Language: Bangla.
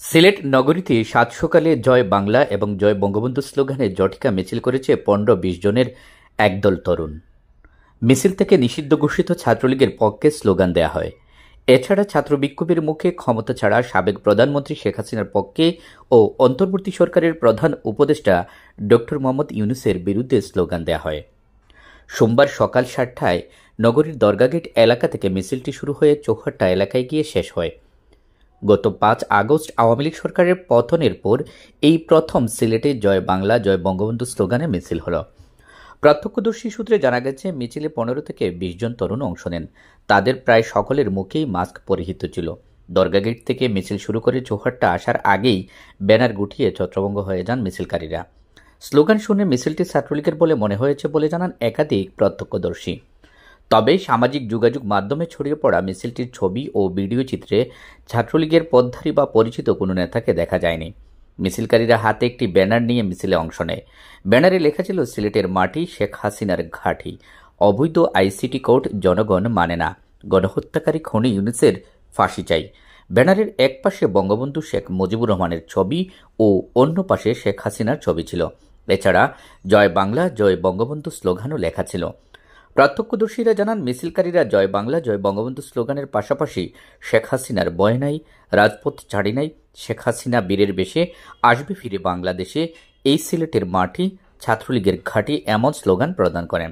সিলেট নগরীতে সাত সকালে জয় বাংলা এবং জয় বঙ্গবন্ধু স্লোগানে জটিকা মিছিল করেছে ১৫-২০ জনের একদল তরুণ। মিছিল থেকে নিষিদ্ধ ঘোষিত ছাত্রলীগের পক্ষে স্লোগান দেয়া হয়। এছাড়া ছাত্র বিক্ষোভের মুখে ক্ষমতা ছাড়া সাবেক প্রধানমন্ত্রী শেখ হাসিনার পক্ষে ও অন্তর্বর্তী সরকারের প্রধান উপদেষ্টা ড মোহাম্মদ ইউনূসের বিরুদ্ধে স্লোগান দেয়া হয়। সোমবার সকাল ৭টায় নগরীর দরগাগেট এলাকা থেকে মিছিলটি শুরু হয়ে চৌহাট্টা এলাকায় গিয়ে শেষ হয়। গত ৫ আগস্ট আওয়ামী লীগ সরকারের পতনের পর এই প্রথম সিলেটে জয় বাংলা জয় বঙ্গবন্ধু স্লোগানে মিছিল হল। প্রত্যক্ষদর্শী সূত্রে জানা গেছে, মিছিলে ১৫ থেকে ২০ জন তরুণ অংশ নেন। তাদের প্রায় সকলের মুখেই মাস্ক পরিহিত ছিল। দরগাগেট থেকে মিছিল শুরু করে চৌহাট্টা আসার আগেই ব্যানার গুটিয়ে ছত্রভঙ্গ হয়ে যান মিছিলকারীরা। স্লোগান শুনে মিছিলটি ছাত্রলীগের বলে মনে হয়েছে বলে জানান একাধিক প্রত্যক্ষদর্শী। তবে সামাজিক যোগাযোগ মাধ্যমে ছড়িয়ে পড়া মিছিলটির ছবি ও ভিডিও চিত্রে ছাত্রলীগের পথধারী বা পরিচিত কোনো নেতাকে দেখা যায়নি। মিছিলকারীরা হাতে একটি ব্যানার নিয়ে মিছিলে অংশ নেয়। ব্যানারে লেখা ছিল, সিলেটের মাটি শেখ হাসিনার ঘাঁটি, অবৈধ আইসিটি কোড জনগণ মানে না, গণহত্যাকারী খনি ইউনূসের ফাঁসি চাই। ব্যানারের এক পাশে বঙ্গবন্ধু শেখ মুজিবুর রহমানের ছবি ও অন্য পাশে শেখ হাসিনার ছবি ছিল। এছাড়া জয় বাংলা জয় বঙ্গবন্ধু স্লোগানও লেখা ছিল। প্রত্যক্ষদর্শীরা জানান, মিছিলকারীরা জয় বাংলা জয় বঙ্গবন্ধু স্লোগানের পাশাপাশি শেখ হাসিনার ভয় নাই, রাজপথ ছাড়ি নাই, শেখ হাসিনা বীরের বেশে আসবে ফিরে বাংলাদেশে, এই সিলেটের মাটি ছাত্রলীগের ঘাঁটি এমন স্লোগান প্রদান করেন।